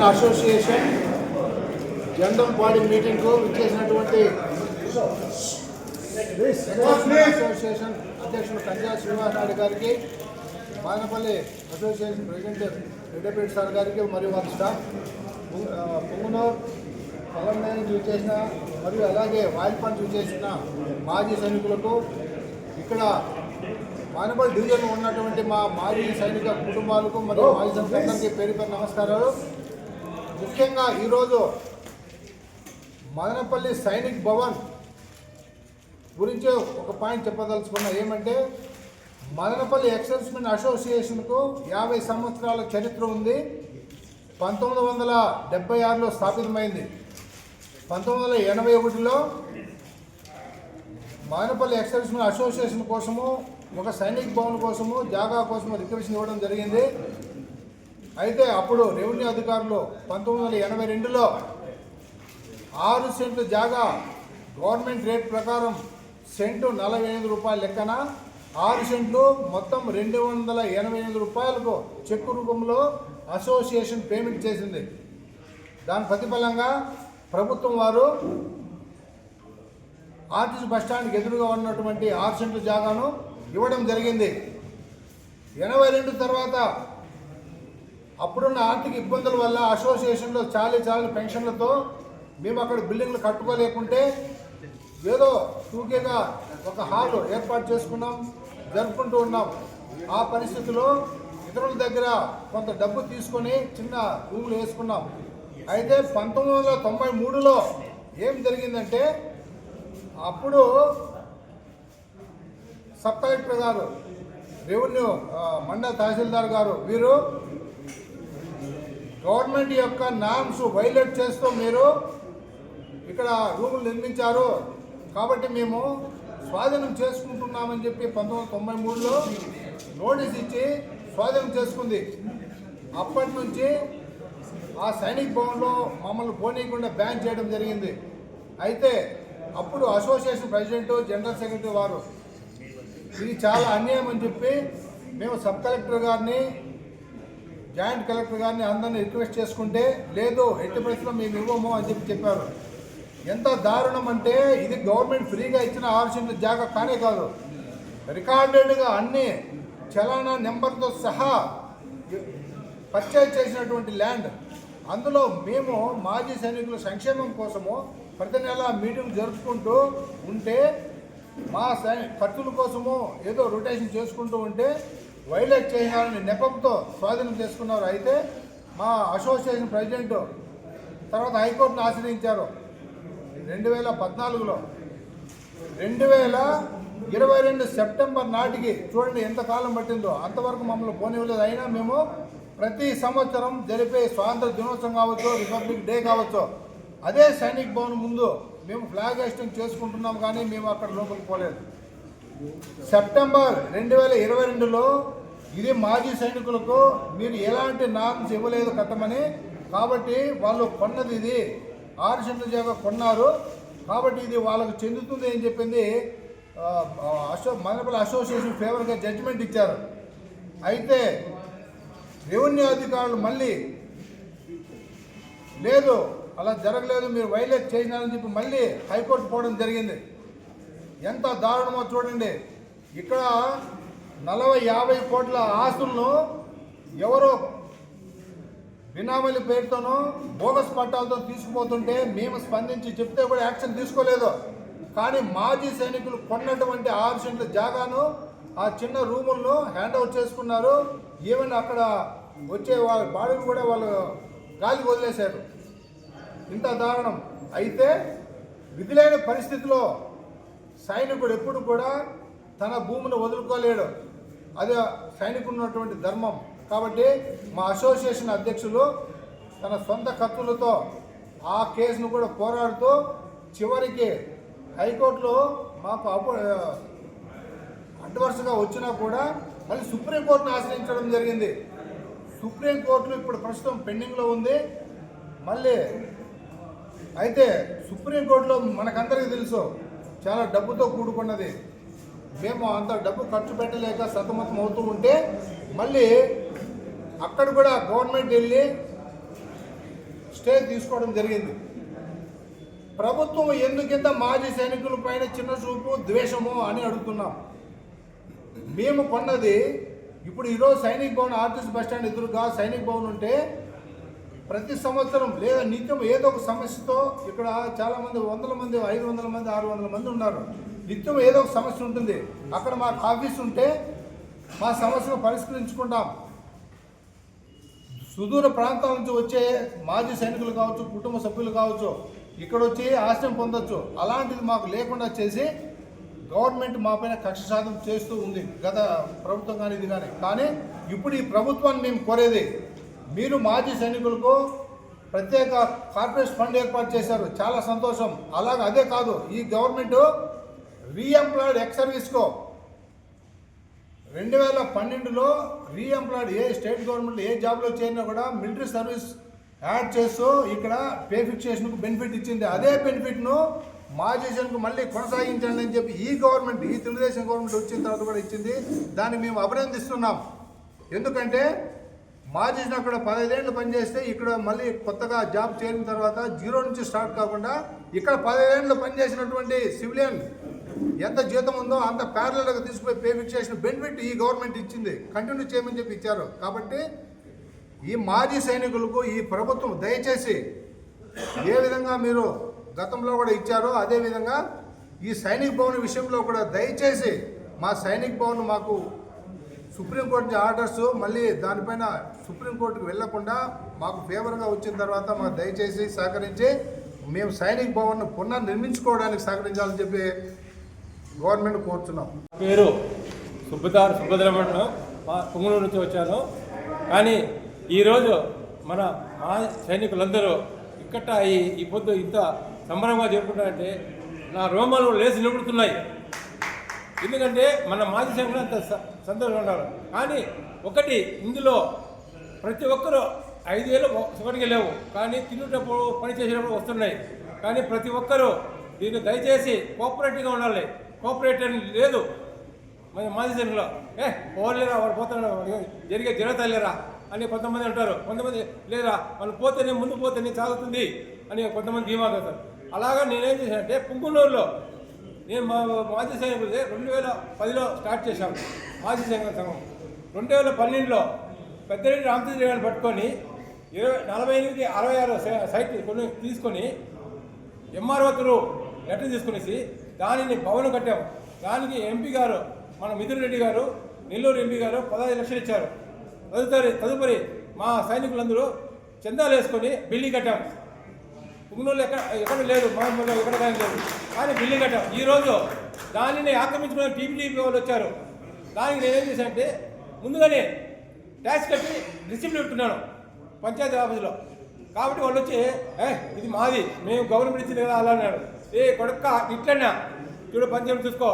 Men association general body మీటింగ్కు విచ్చేసినటువంటి association అధ్యక్షుడు కంజా శ్రీనివాసరావు గారికి, Manapalli association president Reddipeta sir గారికి మరియు వారి స్టాఫ్, పొంగునూరు పొలంనేని చూసేసిన మరియు అలాగే వాయిల్పని చూసేసిన మాజీ సైనికులకు, ఇక్కడ మానపల్లి డివిజన్లో ఉన్నటువంటి మా మాజీ సైనిక కుటుంబాలకు మరియు మాజీ సైనికులందరికీ పేరు పేరు నమస్కారాలు. ముఖ్యంగా ఈరోజు మదనపల్లి సైనిక్ భవన్ గురించి ఒక పాయింట్ చెప్పదలుచుకున్నా. ఏమంటే మదనపల్లి ఎక్సైజ్మెన్ అసోసియేషన్కు 50 సంవత్సరాల చరిత్ర ఉంది. 1976లో స్థాపితమైంది. 1981లో మదనపల్లి ఎక్సైజ్మెన్ అసోసియేషన్ కోసము ఒక సైనిక్ భవన్ కోసము జాగా కోసము రిక్వెస్ట్ ఇవ్వడం జరిగింది. అయితే అప్పుడు రెవెన్యూ అధికారులు 1982లో 6 సెంట్లు జాగా గవర్నమెంట్ రేట్ ప్రకారం సెంటు 48 రూపాయల లెక్కన 6 సెంట్లు మొత్తం 288 రూపాయలకు చెక్కు రూపంలో అసోసియేషన్ పేమెంట్ చేసింది. దాని ప్రతిఫలంగా ప్రభుత్వం వారు ఆర్టీసీ బస్టాండ్కి ఎదురుగా ఉన్నటువంటి 6 సెంట్ల జాగాను ఇవ్వడం జరిగింది. 82 తర్వాత అప్పుడున్న ఆర్థిక ఇబ్బందుల వల్ల అసోసియేషన్లో చాలా పెన్షన్లతో మేము అక్కడ బిల్డింగ్లు కట్టుకోలేకుంటే ఏదో టూకేగా ఒక హాల్ ఏర్పాటు చేసుకున్నాం, జరుపుకుంటూ ఉన్నాం. ఆ పరిస్థితిలో ఇతరుల దగ్గర కొంత డబ్బు తీసుకొని చిన్న రూములు వేసుకున్నాం. అయితే 1993లో ఏం జరిగిందంటే అప్పుడు సబ్ కలెక్టర్ గారు, రెవెన్యూ మండల తహసీల్దార్ గారు వీరు గవర్నమెంట్ యొక్క నామ్స్ వైలేట్ చేస్తూ మీరు ఇక్కడ రూములు నిర్మించారు కాబట్టి మేము స్వాధీనం చేసుకుంటున్నామని చెప్పి 1993లో నోటీస్ ఇచ్చి స్వాధీనం చేసుకుంది. అప్పటి నుంచి ఆ సైనిక్ భవన్లో మమ్మల్ని పోనీయకుండా బ్యాన్ చేయడం జరిగింది. అయితే అప్పుడు అసోసియేషన్ ప్రెసిడెంట్, జనరల్ సెక్రటరీ వారు ఇది చాలా అన్యాయం అని చెప్పి మేము సబ్ కలెక్టర్ గారిని, జాయింట్ కలెక్టర్ గారిని అందరినీ రిక్వెస్ట్ చేసుకుంటే లేదు, ఎట్టి పరిస్థితుల్లో మేము ఇవ్వము అని చెప్పారు. ఎంత దారుణం అంటే ఇది గవర్నమెంట్ ఫ్రీగా ఇచ్చిన 6 సెంట్ల జాగా కానే కాదు, రికార్డెడ్గా అన్ని చలానా నెంబర్తో సహా పర్చేజ్ చేసినటువంటి ల్యాండ్. అందులో మేము మాజీ సైనికుల సంక్షేమం కోసము ప్రతి నెల మీటింగ్ జరుపుకుంటూ ఉంటే మా ఖర్చుల కోసము ఏదో రొటేషన్ చేసుకుంటూ ఉంటే వైలేట్ చేయాలని నెపంతో స్వాధీనం చేసుకున్నారు. అయితే మా అసోసియేషన్ ప్రెసిడెంట్ తర్వాత హైకోర్టును ఆశ్రయించారు 2014లో. 2022 సెప్టెంబర్ నాటికి చూడండి ఎంత కాలం పట్టిందో, అంతవరకు మమ్మల్ని పోనివ్వలేదు. అయినా మేము ప్రతి సంవత్సరం జరిపే స్వాతంత్ర దినోత్సవం కావచ్చు, రిపబ్లిక్ డే కావచ్చు, అదే సైనిక్ భవన్ ముందు మేము ఫ్లాగ్ హోస్టింగ్ చేసుకుంటున్నాం, కానీ మేము అక్కడ లోపలికి పోలేదు. సెప్టెంబర్ 2022లో ఇది మాజీ సైనికులకు మీరు ఎలాంటి నామ్స్ ఇవ్వలేదు కట్టమని, కాబట్టి వాళ్ళు కొన్నది ఇది 6 సెంట్ల జాగా కొన్నారు కాబట్టి ఇది వాళ్ళకు చెందుతుంది అని చెప్పింది మదనపల్లి అసోసియేషన్ ఫేవర్గా జడ్జిమెంట్ ఇచ్చారు. అయితే రెవెన్యూ అధికారులు మళ్ళీ లేదు అలా జరగలేదు, మీరు వైలేట్ చేసినారని చెప్పి మళ్ళీ హైకోర్టు పోవడం జరిగింది. ఎంత దారుణమో చూడండి. ఇక్కడ 40-50 కోట్ల ఆస్తులను ఎవరో బినామీల పేరుతోనో బోగస్ పట్టాలతో తీసుకుపోతుంటే మేము స్పందించి చెప్తే కూడా యాక్షన్ తీసుకోలేదు. కానీ మాజీ సైనికులు కొన్నటువంటి 6 సెంట్ల జాగాను ఆ చిన్న రూములను హ్యాండ్ ఓవర్ చేసుకున్నారు. ఈవెన్ అక్కడ వచ్చే వాళ్ళ బాడీలు కూడా వాళ్ళు గాలికి వదిలేశారు. ఇంత దారుణం. అయితే విధులైన పరిస్థితిలో సైనికుడు ఎప్పుడు కూడా తన భూమిని వదులుకోలేడు, అది సైనికుడు ఉన్నటువంటి ధర్మం. కాబట్టి మా అసోసియేషన్ అధ్యక్షులు తన సొంత ఖర్చులతో ఆ కేసును కూడా పోరాడుతూ చివరికి హైకోర్టులో మాకు అడ్వర్స్గా వచ్చినా కూడా మళ్ళీ సుప్రీంకోర్టును ఆశ్రయించడం జరిగింది. సుప్రీంకోర్టులో ఇప్పుడు ప్రస్తుతం పెండింగ్లో ఉంది. మళ్ళీ అయితే సుప్రీంకోర్టులో మనకందరికీ తెలుసు చాలా డబ్బుతో కూడుకున్నది. మేము అంత డబ్బు ఖర్చు పెట్టలేక సతమతం అవుతూ ఉంటే మళ్ళీ అక్కడ కూడా గవర్నమెంట్ వెళ్ళి స్టే తీసుకోవడం జరిగింది. ప్రభుత్వం ఎందుకింత మాజీ సైనికుల పైన చిన్న చూపు ద్వేషము అని అడుగుతున్నాం. మేము కొన్నది ఇప్పుడు ఈరోజు సైనిక్ భవన్ ఆర్టీసీ బస్టాండ్ ఎదురుగా సైనిక్ భవన్ ఉంటే ప్రతి సంవత్సరం లేదా నిత్యం ఏదో ఒక సమస్యతో ఇక్కడ చాలామంది 100 మంది 500 మంది 600 మంది ఉన్నారు. నిత్యం ఏదో ఒక సమస్య ఉంటుంది. అక్కడ మాకు ఆఫీస్ ఉంటే మా సమస్యను పరిష్కరించుకుంటాం. సుదూర ప్రాంతాల నుంచి వచ్చే మాజీ సైనికులు కావచ్చు, కుటుంబ సభ్యులు కావచ్చు, ఇక్కడ వచ్చి ఆశ్రయం పొందొచ్చు. అలాంటిది మాకు లేకుండా చేసి గవర్నమెంట్ మా పైన కక్ష సాధన చేస్తూ ఉంది, గత ప్రభుత్వం కానీ ఇది కానీ ఇప్పుడు ఈ ప్రభుత్వాన్ని మేము కోరేది, మీరు మాజీ సైనికులకు ప్రత్యేక కార్పొరేట్ ఫండ్ ఏర్పాటు చేశారు, చాలా సంతోషం. అలాగే అదే కాదు, ఈ గవర్నమెంట్ రీఎంప్లాయిడ్ ఎక్స్ సర్వీస్కో 2012లో రీఎంప్లాయిడ్ ఏ స్టేట్ గవర్నమెంట్ ఏ జాబ్లో చేరినా కూడా మిలిటరీ సర్వీస్ యాడ్ చేస్తూ ఇక్కడ పే ఫిక్సేషన్కు బెనిఫిట్ ఇచ్చింది. అదే బెనిఫిట్ను మాజీ సైనికులకు మళ్ళీ కొనసాగించండి అని చెప్పి ఈ గవర్నమెంట్, ఈ తెలుగుదేశం గవర్నమెంట్ వచ్చిన తర్వాత కూడా ఇచ్చింది. దాన్ని మేము అభినందిస్తున్నాం. ఎందుకంటే మాజీ అక్కడ 15 ఏళ్ళు పనిచేస్తే ఇక్కడ మళ్ళీ కొత్తగా జాబ్ చేరిన తర్వాత 0 నుంచి స్టార్ట్ కాకుండా ఇక్కడ 15 ఏళ్ళు పనిచేసినటువంటి సివిలియన్ ఎంత జీతం ఉందో అంత ప్యారలల్గా తీసుకుపోయి పే ఫిక్సేషన్ బెనిఫిట్ ఈ గవర్నమెంట్ ఇచ్చింది, కంటిన్యూ చేయమని చెప్పి ఇచ్చారు. కాబట్టి ఈ మాజీ సైనికులకు ఈ ప్రభుత్వం దయచేసి ఏ విధంగా మీరు గతంలో కూడా ఇచ్చారో అదేవిధంగా ఈ సైనిక్ భవన్ విషయంలో కూడా దయచేసి మా సైనిక్ భవన్ మాకు సుప్రీంకోర్టు ఆర్డర్స్ మళ్ళీ దానిపైన సుప్రీంకోర్టుకు వెళ్లకుండా మాకు ఫేవర్గా వచ్చిన తర్వాత మాకు దయచేసి సహకరించి మేము సైనిక్ భవన్ను పునర్నిర్మించుకోవడానికి సహకరించాలని చెప్పి గవర్నమెంట్ కోరుతున్నాం. పేరు సుబ్బద్రమణ, పుంగనూరు నుంచి వచ్చాను. కానీ ఈరోజు మన సైనికులందరూ ఇక్కడ ఈ పొద్దు ఇంత సంబరంగా జరుపుకుంటారంటే నా రోమాలు లేచి నిలబడుతున్నాయి. ఎందుకంటే మన మాజీ సైనికులు అంత సంతోషంగా ఉన్నారు. కానీ ఒకటి, ఇందులో ప్రతి ఒక్కరూ 5 ఏళ్ళు ఒకటికి లేవు, కానీ తినేటప్పుడు పని చేసేటప్పుడు వస్తున్నాయి. కానీ ప్రతి ఒక్కరూ దీన్ని దయచేసి కోఆపరేటివ్గా ఉండాలి. కోఆపరేటివ్ అని లేదు మన మాజీ సైనికులు. పోలేరా వాడు పోతున్నాడు, జరిగే జరగలేరా అని కొంతమంది అంటారు. కొంతమంది లేదా వాళ్ళు పోతేనే ముందు పోతేనే సాగుతుంది అని కొంతమంది ధీమా అవుతారు. అలాగా నేనేం చేశానంటే పుంగునూరులో నేను మా మాజీ సైనికులు 2010లో స్టార్ట్ చేశాను మాజీ సైనికుల సంఘం. 2012లో పెద్దరెడ్డి రామచంద్ర గారిని పట్టుకొని 48-66 సైట్ తీసుకొని ఎంఆర్ఓ లెటర్ తీసుకునేసి దానిని భవనం కట్టాము. దానికి ఎంపీ గారు మన మిథున్ రెడ్డి గారు, నెల్లూరు ఎంపీ గారు 15 లక్షలు ఇచ్చారు. తదుపరి మా సైనికులందరూ చందాలు వేసుకొని బిల్డింగ్ కట్టాము. పుంగనూరులో ఎక్కడ లేదు, మహమ్మూరులో ఎక్కడ కానీ లేదు, కానీ బిల్డింగ్ కట్టాము. ఈరోజు దానిని ఆక్రమించుకున్న టీపీటీపీ వాళ్ళు వచ్చారు. దానికి నేనేం చేశానంటే ముందుగానే ట్యాక్స్ కట్టి రిసిప్ట్ పెట్టుకున్నాను పంచాయతీ ఆఫీసులో. కాబట్టి వాళ్ళు వచ్చి ఇది మాది, మేము గవర్నమెంట్ ఇచ్చింది కదా అలా అన్నాడు. కొడుక్క ఇట్లన్నా చూడు, పంచాయతీ చూసుకో,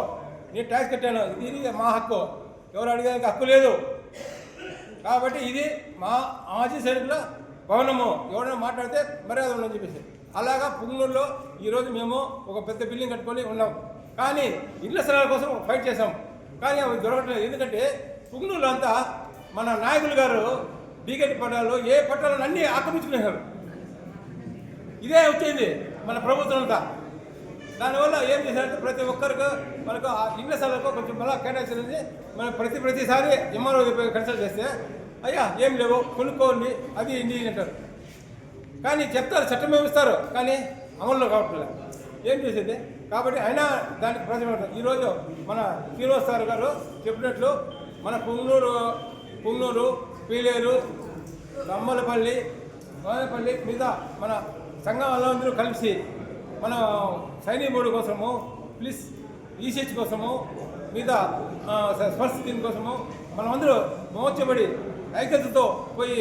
నేను ట్యాక్స్ కట్టాను, ఇది మా హక్కు, ఎవరు అడిగేదానికి హక్కు లేదు. కాబట్టి ఇది మా మాజీ సైనికుల భవనము, ఎవరైనా మాట్లాడితే మర్యాద ఉండని చెప్పేసి అలాగా పుంగనూరులో ఈరోజు మేము ఒక పెద్ద బిల్డింగ్ కట్టుకొని ఉన్నాం. కానీ ఇళ్ల స్థలాల కోసం ఫైట్ చేసాం, కానీ అవి దొరకట్లేదు. ఎందుకంటే పుంగనూరులో అంతా మన నాయకులు గారు డీకెట్ పట్టాలు ఏ పట్టాలను అన్నీ ఆక్రమించుకునేశారు. ఇదే వచ్చింది మన ప్రభుత్వం అంతా. దానివల్ల ఏం చేశారంటే ప్రతి ఒక్కరికి మనకు ఇళ్ల స్థలాలకు కొంచెం మళ్ళీ కేటాయించాలని మనం ప్రతిసారి ఎంఆర్ఓ కన్సల్ట్ చేస్తే అయ్యా ఏం లేవు కొనుక్కోండి అది ఇది అంటారు. కానీ చెప్తారు, చట్టం ఇస్తారు, కానీ అమల్లో కావట్లేదు. ఏం చేసేది? కాబట్టి అయినా దానికి ప్రజలు ఈరోజు మన శ్రీనివాస్ సార్ గారు చెప్పినట్లు మన పుంగనూరు, పీలేరు, రమ్మలపల్లి మీద మన సంఘం వాళ్ళందరూ కలిసి మన సైనిక బోర్డు కోసము, ప్లస్ ఈసీహెచ్ కోసము, మీద స్పర్శ దీనికోసము మనమందరూ మోర్చబడి ఐక్యతతో పోయి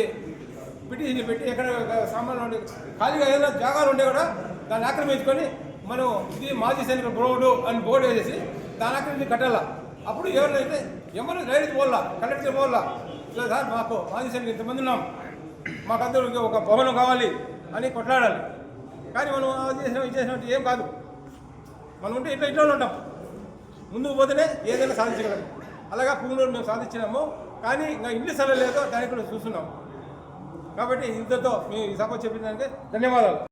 పిటిషన్ పెట్టి ఎక్కడ సామాన్లు ఉండే ఖాళీగా ఏదైనా జాగాలు ఉండే కూడా దాన్ని ఆక్రమించుకొని మనం ఇది మాజీ సైనికుల బోర్డు అని బోర్డు వేసేసి దాని ఆక్రమించి కట్టాల. అప్పుడు ఎవరైతే ఎవరు రైతు పోవాలా, కలెక్టర్ పోవాలా, లేదు సార్ మాకు మాజీ సైనికులు ఇంతమంది ఉన్నాం, మాకందరూ ఒక భవనం కావాలి అని కొట్లాడాలి. కానీ మనం అది చేసినట్టు ఏం కాదు. మనం ఉంటే ఇట్లా ఉంటాం, ముందుకు పోతేనే ఏదైనా సాధించగలం. అలాగా పుంగనూరు మేము సాధించినాము. కానీ ఇంకా ఇల్లు స్థలం లేదో దానికి కూడా చూస్తున్నాం. కాబట్టి ఇంతతో మీ సభ చెప్పిన దానికి ధన్యవాదాలు.